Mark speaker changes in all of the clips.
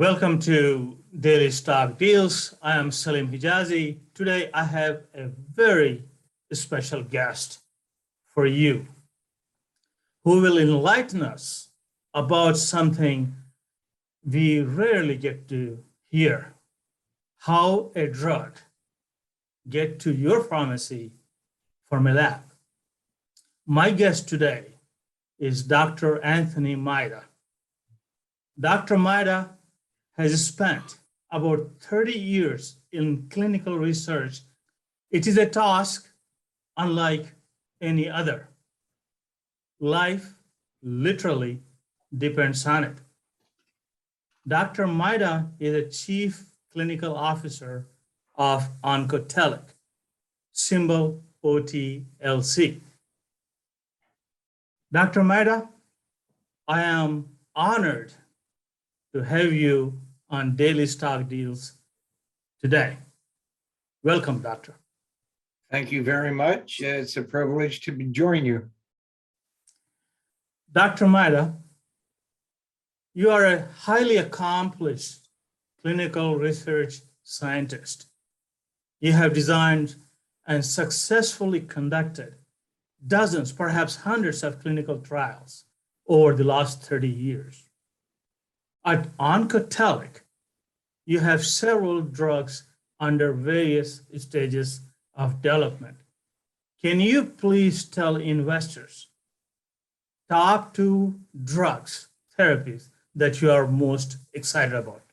Speaker 1: Welcome to Daily Stock Deals. I am Salim Hijazi. Today I have a very special guest for you who will enlighten us about something we rarely get to hear: how a drug gets to your pharmacy from a lab. My guest today is Dr. Anthony Maida. Dr. Maida has spent about 30 years in clinical research. It is a task unlike any other. Life literally depends on it. Dr. Maida is a chief clinical officer of Oncotelic, symbol OTLC. Dr. Maida, I am honored to have you on Daily Stock Deals today. Welcome, Doctor.
Speaker 2: Thank you very much. It's a privilege to join you.
Speaker 1: Dr. Maida, you are a highly accomplished clinical research scientist. You have designed and successfully conducted dozens, perhaps hundreds of clinical trials over the last 30 years. At Oncotelic, you have several drugs under various stages of development. Can you please tell investors top 2 drugs, therapies that you are most excited about?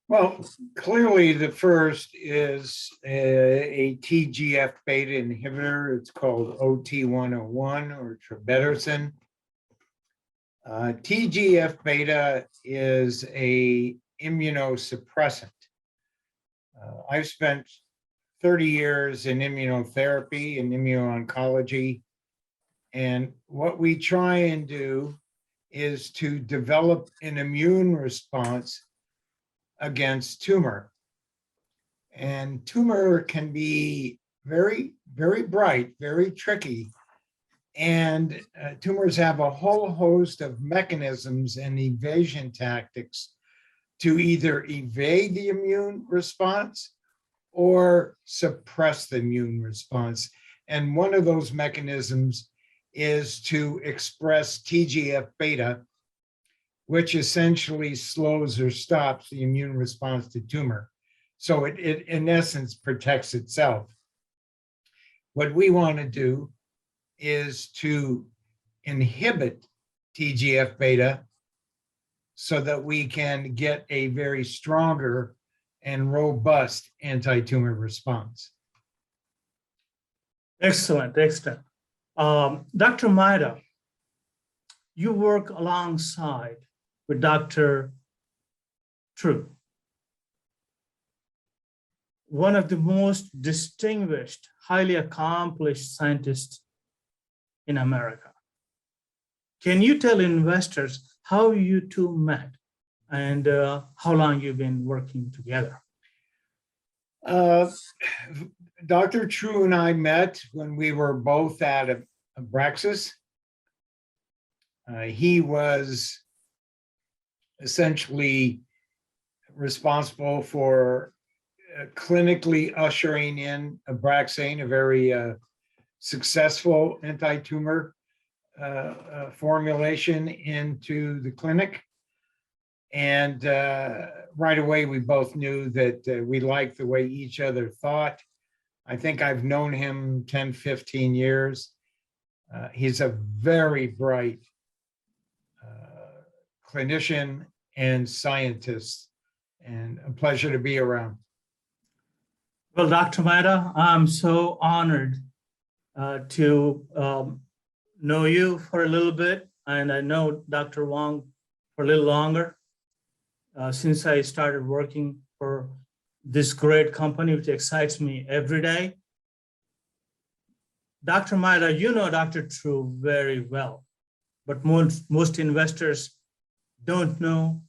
Speaker 2: Well, clearly the first is a TGF-Beta inhibitor. It's called OT101 or Trieu. TGF-Beta is a immunosuppressant. I've spent 30 years in immunotherapy and immuno-oncology, and what we try and do is to develop an immune response against tumor. And tumor can be very, very bright, very tricky. And tumors have a whole host of mechanisms and evasion tactics to either evade the immune response or suppress the immune response. And one of those mechanisms is to express TGF-Beta, which essentially slows or stops the immune response to tumor. So it in essence protects itself. What we want to do is to inhibit TGF-Beta so that we can get a very stronger and robust anti-tumor response.
Speaker 1: Excellent, excellent. Dr. Maida, you work alongside with Dr. Trieu, one of the most distinguished, highly accomplished scientists in America. Can you tell investors how you two met and how long you've been working together?
Speaker 2: Dr. Trieu and I met when we were both at Abraxas. He was essentially responsible for clinically ushering in Abraxane, a very successful anti-tumor formulation, into the clinic. And right away, we both knew that we liked the way each other thought. I think I've known him 10, 15 years. He's a very bright clinician and scientist, and a pleasure to be around.
Speaker 1: Well, Dr. Maida, I'm so honored to know you for a little bit, and I know Dr. Wong for a little longer, since I started working for this great company, which excites me every day. Dr. Maida, you know Dr. Trieu very well, but most investors don't know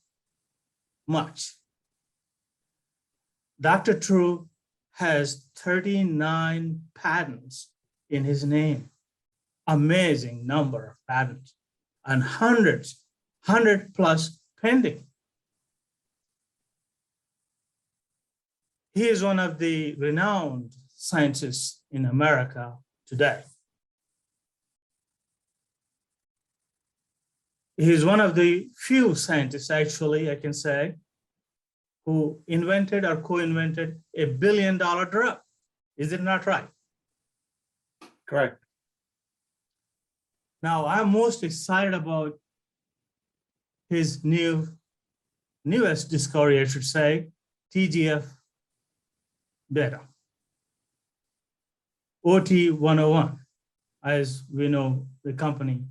Speaker 1: much. Dr. Trieu has 39 patents in his name, amazing number of patents, and 100+ pending. He is one of the renowned scientists in America today. He is one of the few scientists, actually, I can say, who invented or co-invented $1 billion drug. Is it not right?
Speaker 2: Correct.
Speaker 1: Now, I'm most excited about his newest discovery, I should say, TGF-Beta, OT101, as we know, the company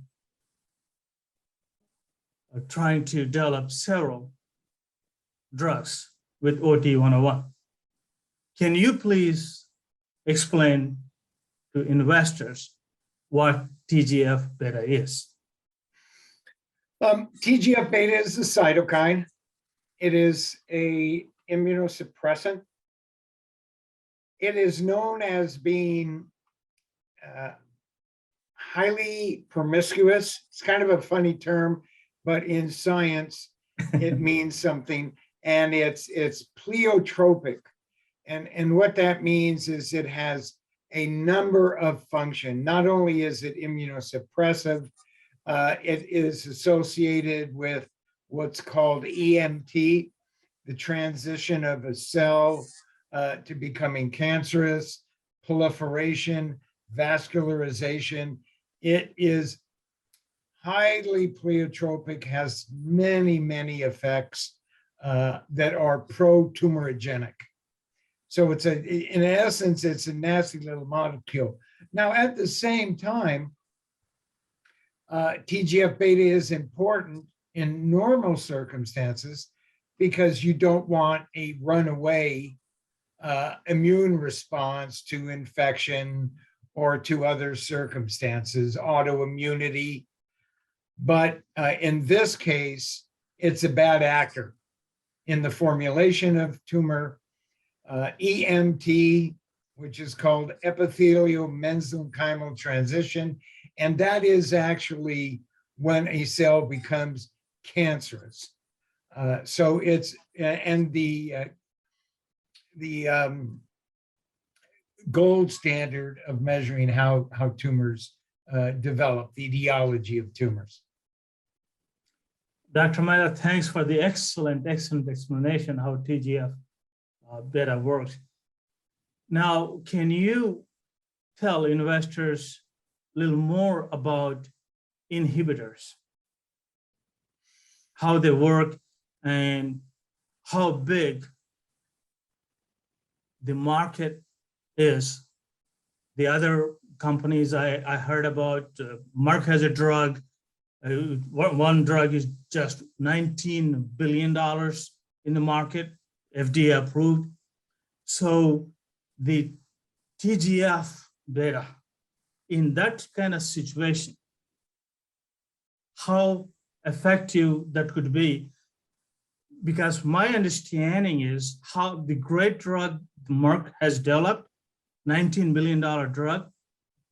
Speaker 1: are trying to develop several drugs with OT101. Can you please explain to investors what TGF-Beta is?
Speaker 2: TGF-Beta is a cytokine. It is a immunosuppressant. It is known as being highly promiscuous. It's kind of a funny term, but in science, it means something. And it's pleiotropic. And what that means is it has a number of functions. Not only is it immunosuppressive, it is associated with what's called EMT, the transition of a cell to becoming cancerous, proliferation, vascularization. It is highly pleiotropic, has many, many effects that are pro-tumorigenic. So it's in essence, it's a nasty little molecule. Now, at the same time, TGF-Beta is important in normal circumstances because you don't want a runaway immune response to infection or to other circumstances, autoimmunity. But in this case, it's a bad actor in the formulation of tumor. EMT, which is called epithelial mesenchymal transition, and that is actually when a cell becomes cancerous. So it's and the gold standard of measuring how tumors develop, the etiology of tumors.
Speaker 1: Dr. Maida, thanks for the excellent explanation how TGF-Beta works. Now, can you tell investors a little more about inhibitors, how they work, and how big the market is? The other companies I heard about, Merck has a drug. One drug is just $19 billion in the market, FDA approved. So the TGF-Beta, in that kind of situation, how effective that could be? Because my understanding is how the great drug Merck has developed, $19 billion drug,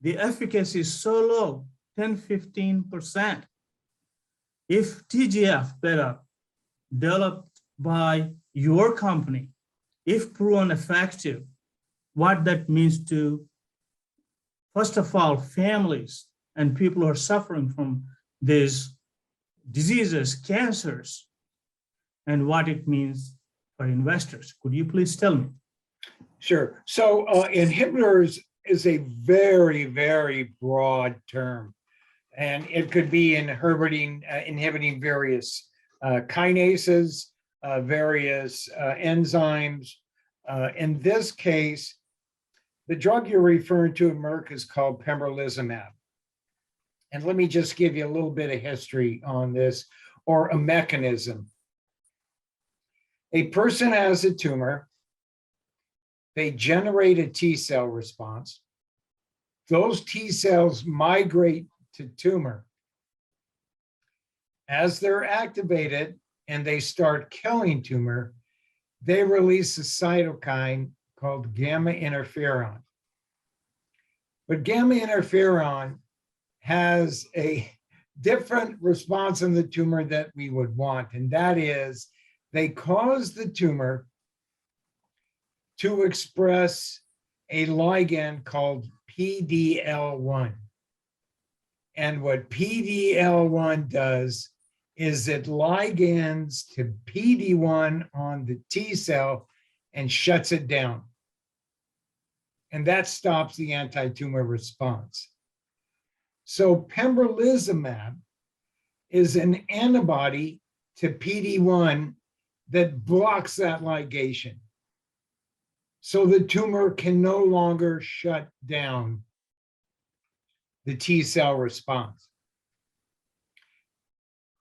Speaker 1: the efficacy is so low, 10–15%. If TGF-Beta developed by your company, if proven effective, what that means to, first of all, families and people who are suffering from these diseases, cancers, and what it means for investors. Could you please tell me?
Speaker 2: Sure. So inhibitors is a very, very broad term. And it could be inhibiting various kinases, various enzymes. In this case, the drug you're referring to at Merck is called pembrolizumab. And let me just give you a little bit of history on this, or a mechanism. A person has a tumor. They generate a T cell response. Those T cells migrate to tumor. As they're activated and they start killing tumor, they release a cytokine called gamma interferon. But gamma interferon has a different response in the tumor that we would want, and that is they cause the tumor to express a ligand called PDL1. And what PDL1 does is it ligands to PD1 on the T cell and shuts it down. And that stops the anti-tumor response. So pembrolizumab is an antibody to PD1 that blocks that ligation. So the tumor can no longer shut down the T cell response.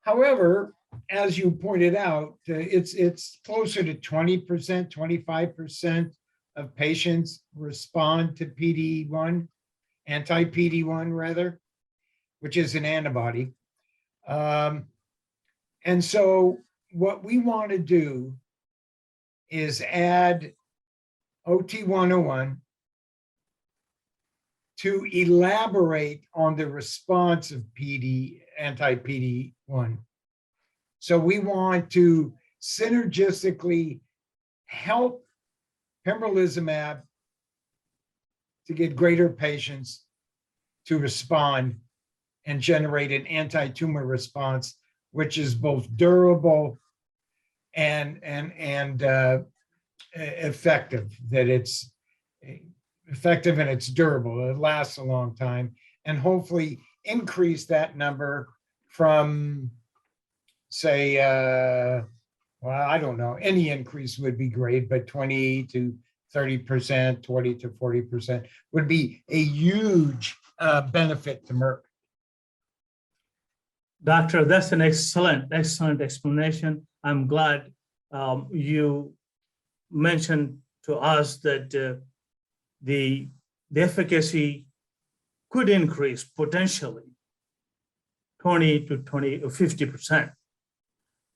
Speaker 2: However, as you pointed out, it's closer to 20%, 25% of patients respond to PD1, anti-PD1 rather, which is an antibody. And so what we want to do is add OT101 to elaborate on the response of anti-PD1. So we want to synergistically help pembrolizumab to get greater patients to respond and generate an anti-tumor response, which is both durable and effective, that it's effective and it's durable, it lasts a long time, and hopefully increase that number from, say, well, I don't know, any increase would be great, but 20 to 30%, 20 to 40% would be a huge benefit to Merck.
Speaker 1: Doctor, that's an excellent explanation. I'm glad you mentioned to us that the efficacy could increase potentially 20 to 50%.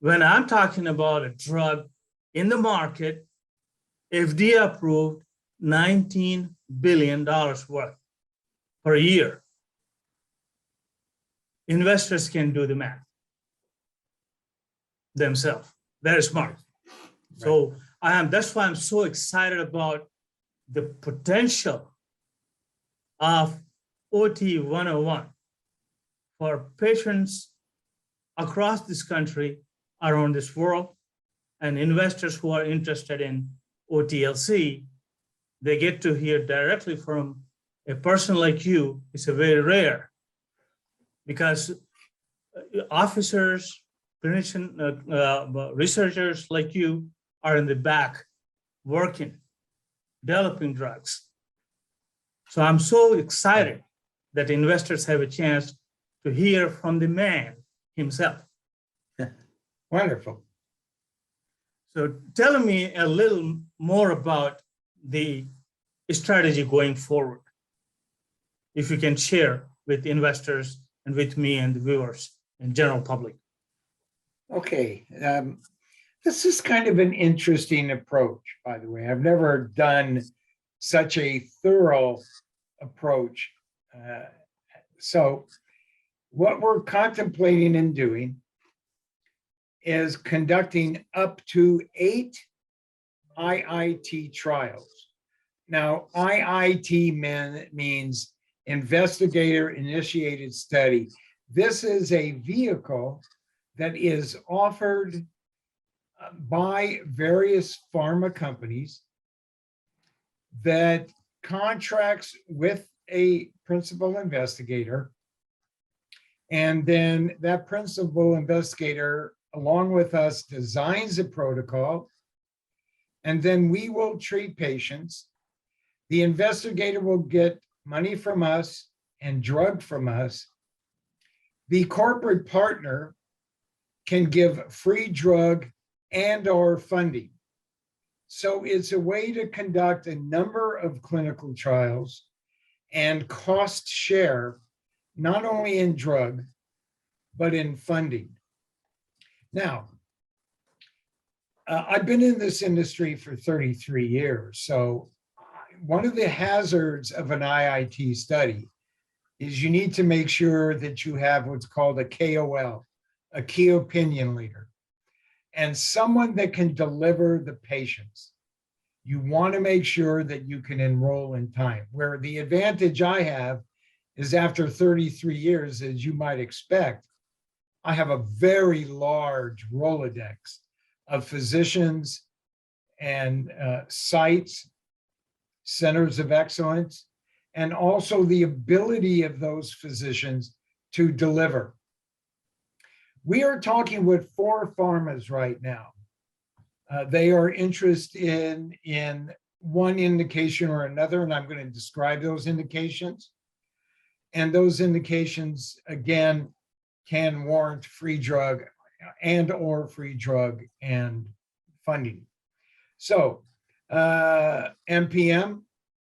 Speaker 1: When I'm talking about a drug in the market, FDA approved $19 billion worth per year. Investors can do the math themselves. They're smart. Right. So that's why I'm so excited about the potential of OT101 for patients across this country, around this world, and investors who are interested in OTLC. They get to hear directly from a person like you. It's a very rare, because officers, clinician, researchers like you are in the back working, developing drugs. So I'm so excited that investors have a chance to hear from the man himself.
Speaker 2: Wonderful.
Speaker 1: So tell me a little more about the strategy going forward, if you can share with investors and with me and the viewers and general public.
Speaker 2: Okay. This is kind of an interesting approach, by the way. I've never done such a thorough approach. So what we're contemplating and doing is conducting up to 8 IIT trials. Now, IIT means investigator-initiated study. This is a vehicle that is offered by various pharma companies that contracts with a principal investigator, and then that principal investigator, along with us, designs a protocol, and then we will treat patients. The investigator will get money from us and drug from us. The corporate partner can give free drug and/or funding. So it's a way to conduct a number of clinical trials and cost share, not only in drug, but in funding. Now, I've been in this industry for 33 years. So one of the hazards of an IIT study is you need to make sure that you have what's called a KOL, a key opinion leader, and someone that can deliver the patients. You want to make sure that you can enroll in time. Where the advantage I have is after 33 years, as you might expect, I have a very large Rolodex of physicians and sites, centers of excellence, and also the ability of those physicians to deliver. We are talking with 4 pharmas right now. They are interested in one indication or another, and I'm going to describe those indications. And those indications, again, can warrant free drug or free drug and funding. So MPM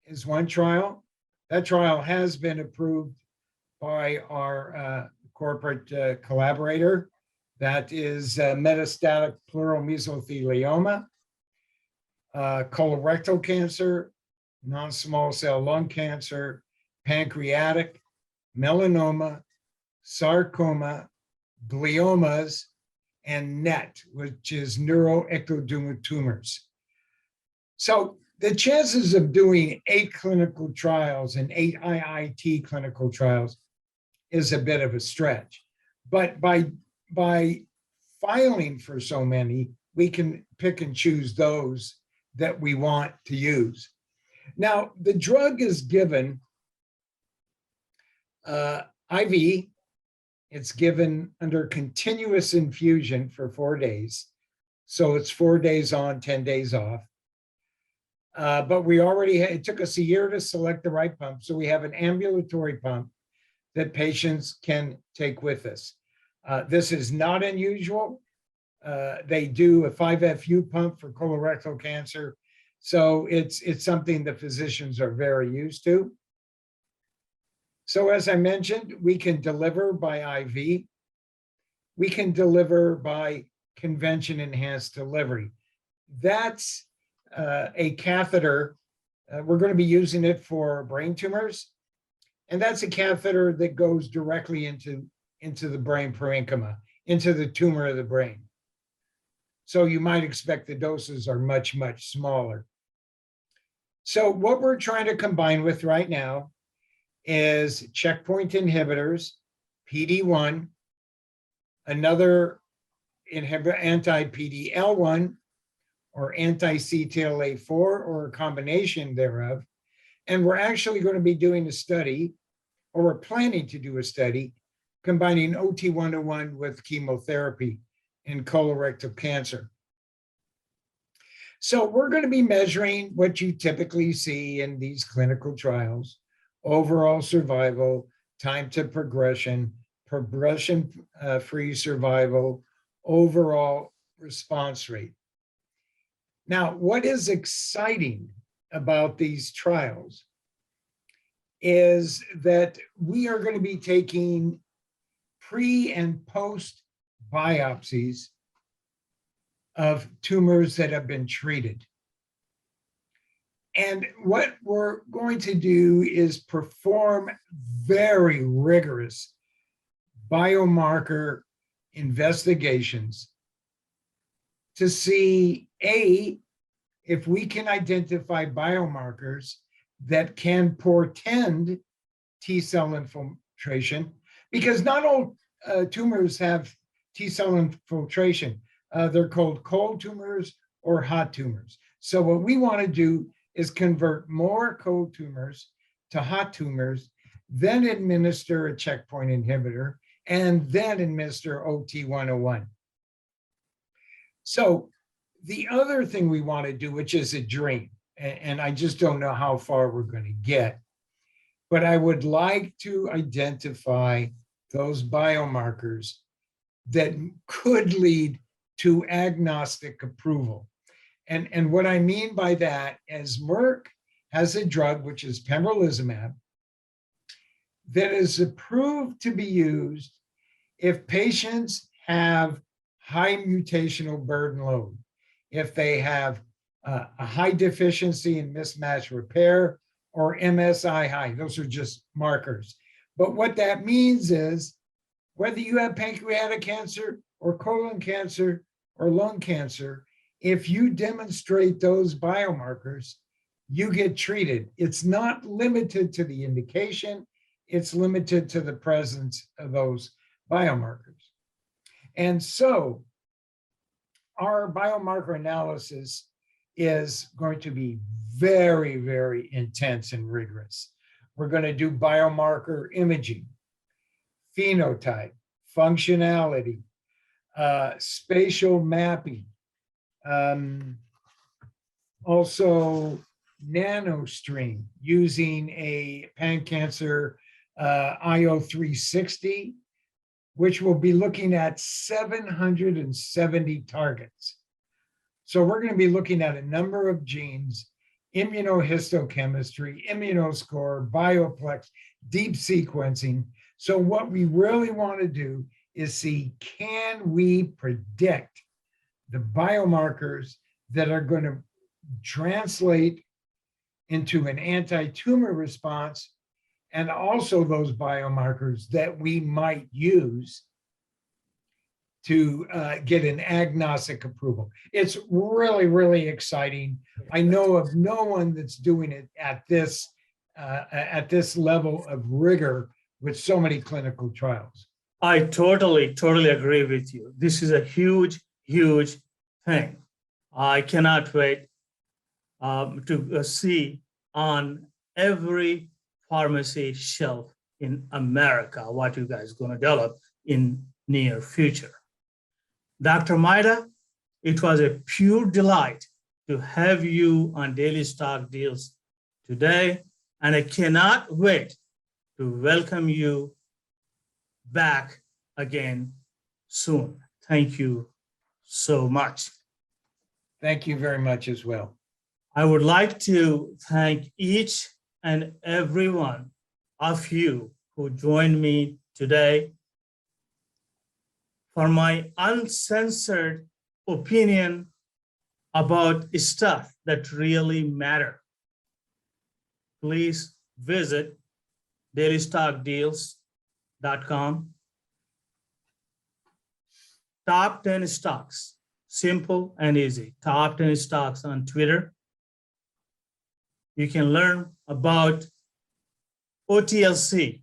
Speaker 2: is one trial. That trial has been approved by our corporate collaborator. That is metastatic pleural mesothelioma, colorectal cancer, non-small cell lung cancer, pancreatic, melanoma, sarcoma, gliomas, and NET, which is neuroectodermal tumors. So the chances of doing 8 clinical trials and 8 IIT clinical trials is a bit of a stretch. But by filing for so many, we can pick and choose those that we want to use. Now, the drug is given IV. It's given under continuous infusion for 4 days. So it's 4 days on, 10 days off. But we already it took us a year to select the right pump. So we have an ambulatory pump that patients can take with us. This is not unusual. They do a 5FU pump for colorectal cancer. So it's something the physicians are very used to. So as I mentioned, we can deliver by IV. We can deliver by convention enhanced delivery. That's a catheter. We're going to be using it for brain tumors. And that's a catheter that goes directly into the brain parenchyma, into the tumor of the brain. So you might expect the doses are much, much smaller. So what we're trying to combine with right now is checkpoint inhibitors, PD-1, another inhibitor, anti-PD-L1, or anti-CTLA-4, or a combination thereof. And we're actually going to be doing a study, or we're planning to do a study, combining OT-101 with chemotherapy in colorectal cancer. So we're going to be measuring what you typically see in these clinical trials: overall survival, time to progression, progression-free survival, overall response rate. Now, what is exciting about these trials is that we are going to be taking pre and post biopsies of tumors that have been treated. And what we're going to do is perform very rigorous biomarker investigations to see, A, if we can identify biomarkers that can portend T-cell infiltration, because not all tumors have T-cell infiltration. They're called cold tumors or hot tumors. So what we want to do is convert more cold tumors to hot tumors, then administer a checkpoint inhibitor, and then administer OT-101. So the other thing we want to do, which is a dream, and I just don't know how far we're going to get, but I would like to identify those biomarkers that could lead to agnostic approval. And what I mean by that is Merck has a drug, which is pembrolizumab, that is approved to be used if patients have high mutational burden load, if they have a high deficiency in mismatch repair or MSI high. Those are just markers. But what that means is whether you have pancreatic cancer or colon cancer or lung cancer, If you demonstrate those biomarkers, you get treated. It's not limited to the indication, it's limited to the presence of those biomarkers. And so our biomarker analysis is going to be very, very intense and rigorous. We're going to do biomarker imaging, phenotype, functionality, spatial mapping, also nanostream using a pan-cancer IO360, which will be looking at 770 targets. So we're going to be looking at a number of genes, immunohistochemistry, immunoscore, bioplex, deep sequencing. So what we really want to do is see, can we predict the biomarkers that are going to translate into an anti-tumor response, and also those biomarkers that we might use to get an agnostic approval. It's really, really exciting. I know of no one that's doing it at this level of rigor with so many clinical trials.
Speaker 1: I totally agree with you. This is a huge, huge thing. I cannot wait to see on every pharmacy shelf in America what you guys are going to develop in near future. Dr. Maida, it was a pure delight to have you on Daily Stock Deals today, and I cannot wait to welcome you back again soon. Thank you so much.
Speaker 2: Thank you very much as well.
Speaker 1: I would like to thank each and every one of you who joined me today for my uncensored opinion about stuff that really matter. Please visit dailystockdeals.com. Top 10 stocks, simple and easy. Top 10 stocks on Twitter. You can learn about OTLC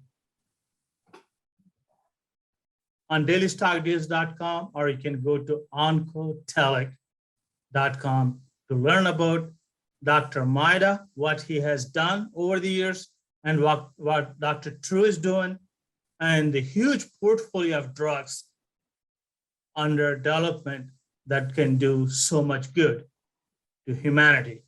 Speaker 1: on dailystockdeals.com, or you can go to Oncotelic.com to learn about Dr. Maida, what he has done over the years, and what Dr. Trieu is doing, and the huge portfolio of drugs under development that can do so much good to humanity.